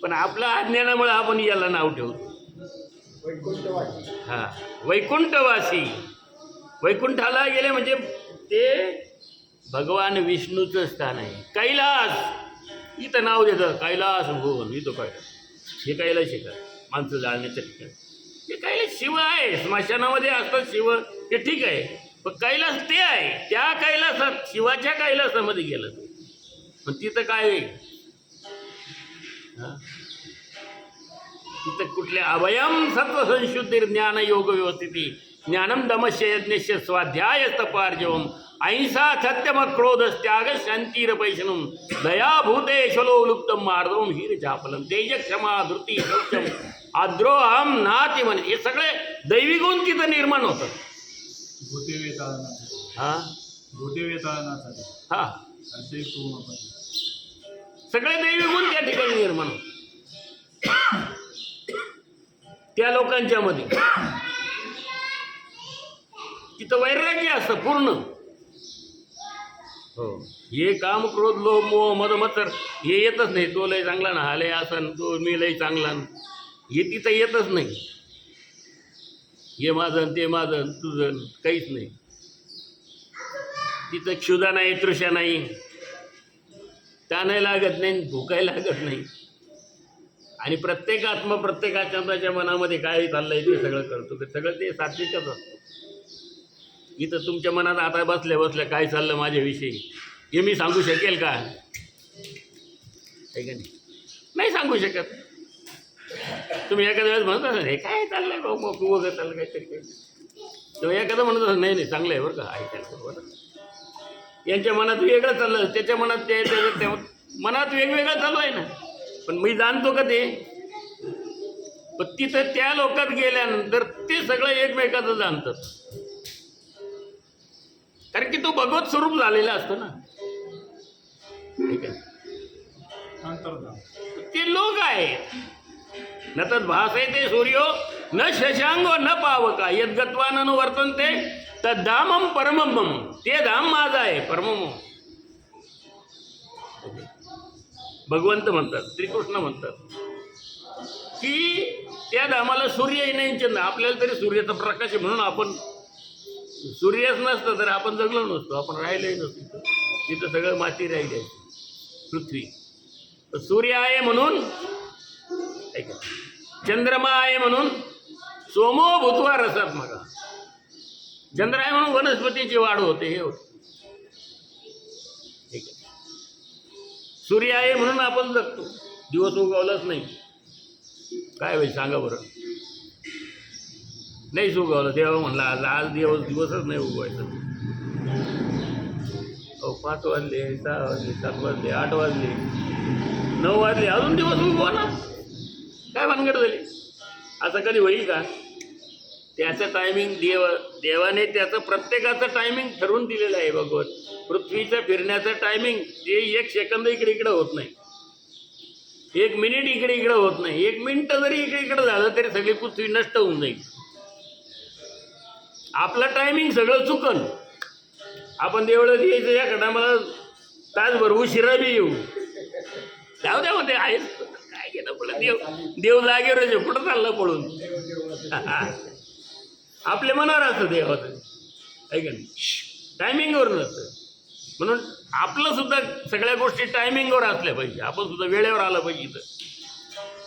पण आपल्या अज्ञानामुळे आपण याला नाव ठेवतो वैकुंठवासी. हां, वैकुंठवासी. वैकुंठाला गेले म्हणजे ते भगवान विष्णूचं स्थान आहे. कैलास इथं नाव देतं कैलास भुवन. इथं कैलास, हे कैलास आहे का माणसं जाळण्याचं ठिकाण. हे कैलास शिव आहे. स्मशानामध्ये असतात शिव, ते ठीक आहे. पण कैलास ते आहे. त्या कैलासात शिवाच्या कैलासामध्ये गेलं तू. पण तिथं काय आहे? तिथं कुठल्या अभयम सत्वसंशुद्धी ज्ञान योग व्यवस्थिती ज्ञानम दमश्य यज्ञश्य स्वाध्याय तपार्जवम अहिंसा सत्यम क्रोध त्याग शांतीर पैशनम दया भूतेशलो लुप्तम मार्दवम हीर चापलम तेज क्षमा धृती शौचम आद्रोहम नाती म्हणे. हे सगळे दैवी गुण तिथं निर्माण होतं. हा हा सगळे दैवी गुण त्या ठिकाणी निर्माण होतात त्या लोकांच्या मध्ये. तिथं वैराग्य असतं पूर्ण. हो, हे काम क्रोध लोभ मोह मद मत्सर हे येतच नाही. तो लय चांगला ना, हा लय असन, तो मी लय चांगला, हे तिथं येतच नाही. हे माझं ते माझं तुझं काहीच नाही. तिथं क्षुधा नाही, तृषा नाही, ताणाय लागत नाही, भुकाय लागत नाही. आणि प्रत्येक आत्मा प्रत्येकाच्या मनामध्ये काय चाललंय ते सगळं करतो. ते सगळं ते सात्विकच असतं. इथं तुमच्या मनात आता बसल्या बसल्या काय चाललं माझ्याविषयी हे मी सांगू शकेल का? आहे का नाही? नाही सांगू शकत. तुम्ही एखाद्या वेळेस म्हणत असाल हे काय चाललंय भाऊ मग वगैरे चाललं काहीतरी काही, तेव्हा एखादं म्हणत असेल नाही नाही चांगलं आहे बरं का, ऐकायला बरं. यांच्या मनात वेगळं चाललं, त्याच्या मनात त्या मनात वेगवेगळं चालू आहे ना. पण मी जाणतो का ते. पण तिथं त्या लोकात गेल्यानंतर ते सगळं एकमेकाचं जाणतात. कारण की तो भगवत स्वरूप झालेला असतो ना. ठीक आहे, ते लोक आहेत. न तद भासयते सूर्यो न शशांगो न पावका यद्गत्वान वर्तन्ते तद्धामम परमम. ते धाम माझं आहे परमम. भगवंत म्हणतात, श्रीकृष्ण म्हणतात की त्या धामाला सूर्य नाही चंद्र. आपल्याला तरी सूर्याचा प्रकाश आहे म्हणून आपण, सूर्यच नसतं तर आपण जगलो नसतो, आपण राहिलोही नसतो. तिथं सगळं माती राहिली आहे पृथ्वी. सूर्य आहे म्हणून ऐका, चंद्रमा आहे म्हणून सोमो भूत्वा रसात्मका. चंद्र आहे म्हणून वनस्पतीची वाढ होते, हे होते. ठीक आहे, सूर्य आहे म्हणून आपण जगतो. दिवस उगवलाच नाही काय होईल सांगा बरं. नाही उगवलं तेव्हा म्हणला आज दिवसच नाही उगवायचं. अहो 5 वाजले, 6 वाजले, 7 वाजले, 8 वाजले, 9 वाजले, अजून दिवस उगवा ना. काय भानगड झाली? असं कधी होईल का? त्याचं टायमिंग देवाने त्याचं प्रत्येकाचं टायमिंग ठरवून दिलेलं आहे. भगवत पृथ्वीचं फिरण्याचं टायमिंग ते 1 सेकंद इकडे इकडं होत नाही, 1 मिनिट इकडे इकडं होत नाही. 1 मिनिट जरी इकडे इकडं झालं तरी सगळी पृथ्वी नष्ट होऊन जाईल. आपलं टायमिंग सगळं चुकन. आपण देवळात यायचं या टायमाला तासभर उशिरा बी येऊ. जाऊ द्या म्हणते आहे काय केलं पडलं देव जागेवर आहे, कुठं चाललं पळून. आपल्या मनावर असतं देवाचं, आहे का नाही? टायमिंगवर नसतं. म्हणून आपलं सुद्धा सगळ्या गोष्टी टायमिंगवर असल्या पाहिजे. आपण सुद्धा वेळेवर आलं पाहिजे, इथं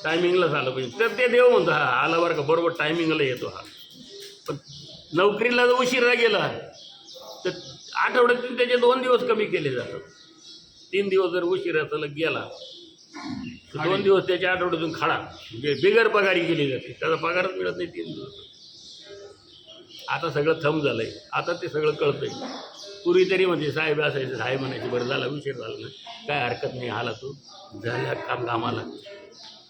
टायमिंगलाच आलं पाहिजे. तर ते देव म्हणतो हा आला बरं का, बरोबर टायमिंगला येतो हा. पण नोकरीला जर उशिरा गेला तर आठवड्यातून त्याचे 2 दिवस कमी केले जातात. 3 दिवस जर उशिरा सलग गेला तर 2 दिवस त्याच्या आठवड्यातून खाडा, म्हणजे बिगर पगारी केली जाते. त्याचा पगारच मिळत नाही 3 दिवस. आता सगळं थंब झालंय, आता ते सगळं कळतंय. पूर्वी तरी म्हणजे साहेब असायचं, साहेब म्हणायचे बरं झाला उशीर झाला ना काय हरकत नाही, आला तू झाल्या कामाला.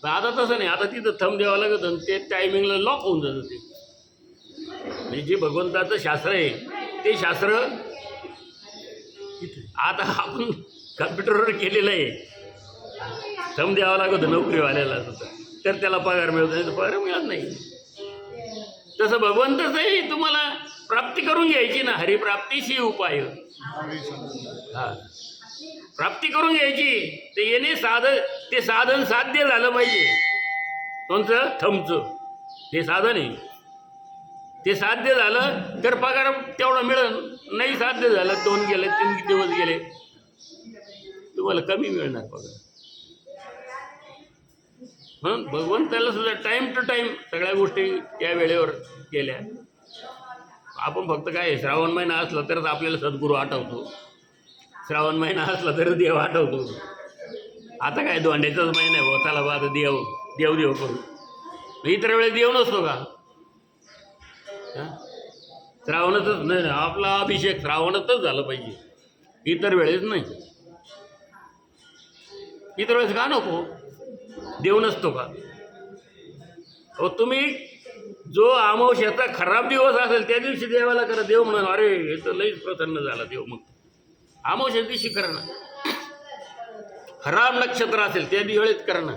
पण आता तसं नाही, आता तिथं थंब द्यावं लागत आणि ते टायमिंगला लॉक होऊन जातं. ते म्हणजे जे भगवंताचं शास्त्र आहे ते शास्त्र आता आपण कम्प्युटरवर केलेलं आहे. थंब द्यावा लागत नोकरीवाल्याला सुद्धा, तर त्याला पगार मिळत नाही, तर पगार मिळत नाही. तसं भगवंतचंही तुम्हाला प्राप्ती करून घ्यायची ना, हरिप्राप्तीशी उपाय. हा प्राप्ती करून घ्यायची, ते येणे ते साधन साध्य झालं पाहिजे. कोणचं? थंबचं हे साधन आहे. ते साध्य झालं तर पगार तेवढा मिळेल. नाही साध्य झालं, 2 गेले 3 दिवस गेले, तुम्हाला कमी मिळणार पगार. म्हणून भगवंताला सुद्धा टाईम टू टाईम सगळ्या गोष्टी त्या वेळेवर केल्या. आपण फक्त काय श्रावण महिना असला तरच आपल्याला सद्गुरू आठवतो, श्रावण महिना असला तर देव आठवतो. आता काय दोंड्याचाच महिना आहे, चला बा आता देव करू. इतर वेळेस देव नसतो का? श्रावणातच नाही, आपला अभिषेक श्रावणातच झालं पाहिजे, इतर वेळेस नाही. इतर वेळेस का नको? देव नसतो का? हो तुम्ही जो अमावस्याचा खराब दिवस असेल त्या दिवशी देवाला करा. देव म्हणा अरे हे तर लईच प्रसन्न झाला देव. मग अमावस्या दिवशी करा ना. खराब नक्षत्र असेल त्या वेळेत करा ना,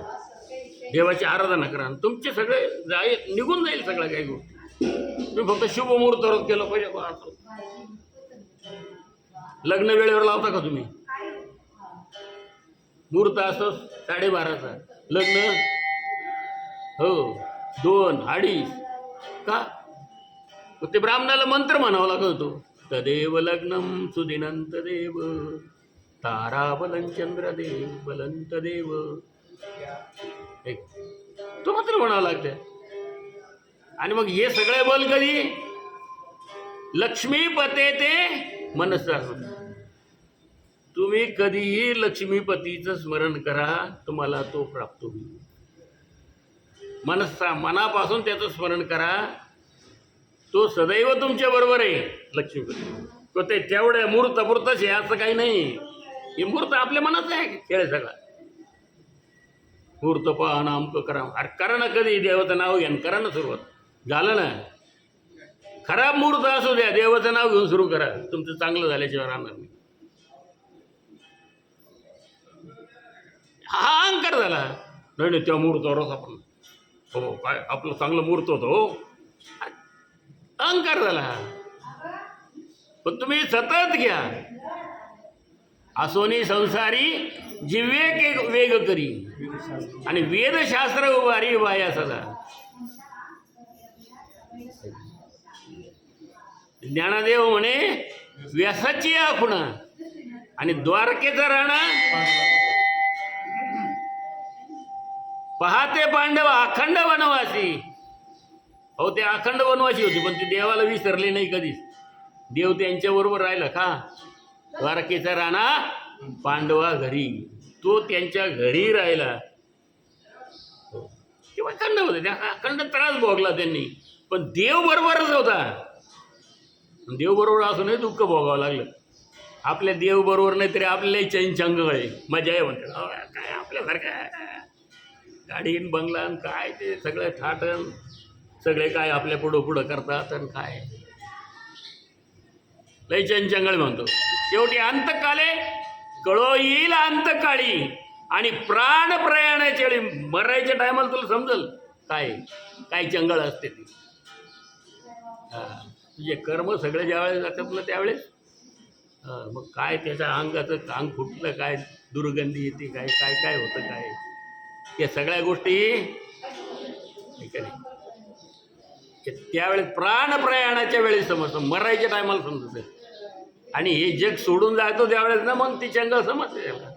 देवाची आराधना करा. तुमचे सगळे निघून जाईल सगळ्या काही गोष्टी. तुम्ही फक्त शुभ मुहूर्तावर केलं पाहिजे. लग्न वेळेवर लावता का तुम्ही? मुहूर्त असतो 12:30चा, लग्न हो 2, 2:30 का? ते ब्राह्मणाला मंत्र म्हणावा लागत होतो. तदेव लग्नम सुदिनंत देव ताराबलं चंद्रदेव बलंत देव. तो मंत्र म्हणावा लागतं. आणि मग हे सगळे बल कधी? लक्ष्मीपते ते मनसा. तुम्ही कधीही लक्ष्मीपतीचं स्मरण करा, तुम्हाला तो प्राप्त होईल. मनापासून त्याचं स्मरण करा, तो सदैव तुमच्या बरोबर आहे. लक्ष्मीपती तो ते तेवढ्या मुहूर्तापुरतच आहे असं काही नाही. हे मुहूर्त आपल्या मनात आहे खेळ सगळा. मुहूर्त पहा नामक करा. अरे करा ना, कधी देवाचं नाव घ्या करा ना सुरुवात. झालं ना, खराब मुहूर्त असू द्या, देवाचं नाव घेऊन सुरू करा. तुमचं चांगलं झाल्याशिवाय राहणार नाही. हा अहंकार झाला. नाही त्या मुहूर्तावरच आपण हो काय आपलं चांगलं मुहूर्त होतं हो, अहंकार झाला. पण तुम्ही सतत घ्या. असोनी संसारी जिव्हे वेग करी आणि वेदशास्त्र उभारी वाया सदा. ज्ञानदेव म्हणे व्यासाची आखुणा आणि द्वारकेचा राणा पहाते पांडव अखंड वनवासी. हो ते अखंड वनवासी होते, पण ते देवाला विसरले नाही कधीच. देव त्यांच्याबरोबर राहिला का? द्वारकेचा राणा पांडवा घरी, तो त्यांच्या घरी राहिला. तेव्हा अखंड होते, त्या अखंड त्रास भोगला त्यांनी, पण देव बरोबरच होता. देव बरोबर असूनही दुःख भोगावं लागलं. आपल्या देव बरोबर नाही तरी आपल्यालाही चैनचंग आहे, मजा आहे म्हणतात. काय आपल्यासारखं गाडीन बंगलान काय ते सगळं थाटण, सगळे काय आपल्या पुढं करतात आणि काय लय चंचंगळ म्हणतो. शेवटी अंतकाले कळो येईल अंतकाळी आणि प्राण प्रयाणाच्या वेळी मरायच्या टायमाला तुला समजल काय काय चंगळ असते ती. तुझे कर्म सगळे ज्यावेळेस जातात ना त्यावेळेस मग काय त्याच्या अंगाचं अंग फुटलं, काय दुर्गंधी येते, काय काय काय होतं, काय या सगळ्या गोष्टी हे का नाही ते त्यावेळेस प्राणप्रयाणाच्या वेळेस समजतं, मरायच्या टायमाला समजतं. आणि हे जग सोडून जातो त्यावेळेस ना मग ती चंग समजते त्याला.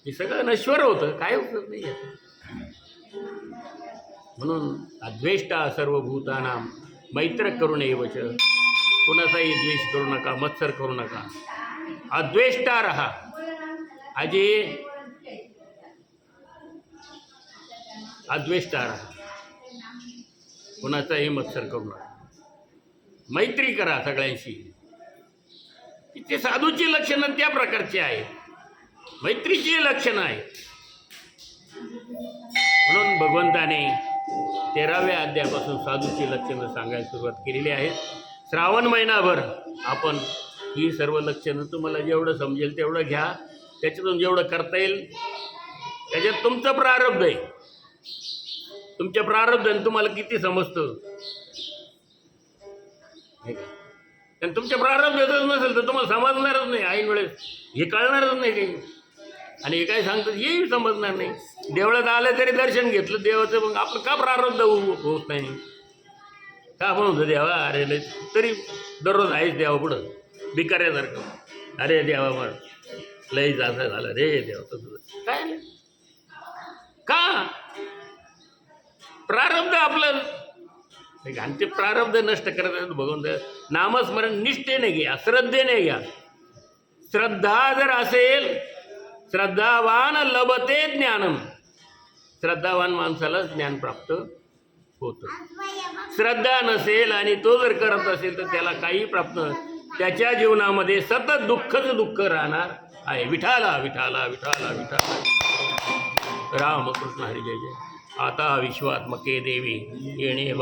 हे सगळं नश्वर होतं, काय होत नाही याचं. म्हणून अद्वेष्टा सर्वभूतानां मैत्र करुणेवच, कुणाचाही द्वेष करू नका, मत्सर करू नका. अद्वेष्टा रहा. आजी अद्वेष्टा रहा, कुणाचाही मत्सर करू नका, मैत्री करा सगळ्यांशी. ते साधूची लक्षणं त्या प्रकारची आहेत, मैत्रीची लक्षणं आहेत. म्हणून भगवंताने 13व्या अध्यायापासून साधूची लक्षणं सांगायला सुरुवात केलेली आहे. श्रावण महिनाभर आपण ही सर्व लक्षणं तुम्हाला जेवढं समजेल तेवढं घ्या, त्याच्यातून जेवढं करता येईल त्याच्यात तुमचं प्रारब्ध आहे. तुमच्या प्रारब्धाने तुम्हाला किती समजतं, आणि तुमच्या प्रारब्धातच नसेल तर तुम्हाला समजणारच नाही. ऐन वेळेस हे कळणारच नाही काही, आणि हे काय सांगतात हेही समजणार नाही. देवळात आलं तरी दर्शन घेतलं देवाचं, मग आपलं का प्रारब्ध होत नाही, का आपण होतं देवा अरे लय तरी दररोज आहेच देवा पुढं भिकाऱ्यासारखं. अरे देवा मग लय जास्त झालं रे देवा, तसं काय नाही. का प्रारब्ध आपलं, आणि ते प्रारब्ध नष्ट करत भगवंत. नामस्मरण निष्ठेने घ्या, श्रद्धेने घ्या. श्रद्धा जर असेल, श्रद्धावान लभते ज्ञानम, श्रद्धावान माणसाला ज्ञान प्राप्त होतं. श्रद्धा नसेल आणि तो जर करत असेल तर त्याला काही प्राप्त, त्याच्या जीवनामध्ये सतत दुःखच दुःख राहणार आहे. विठाला विठाला विठाला विठाला. रामकृष्ण हरी जय जय. आता विश्वात्मके देवी येणे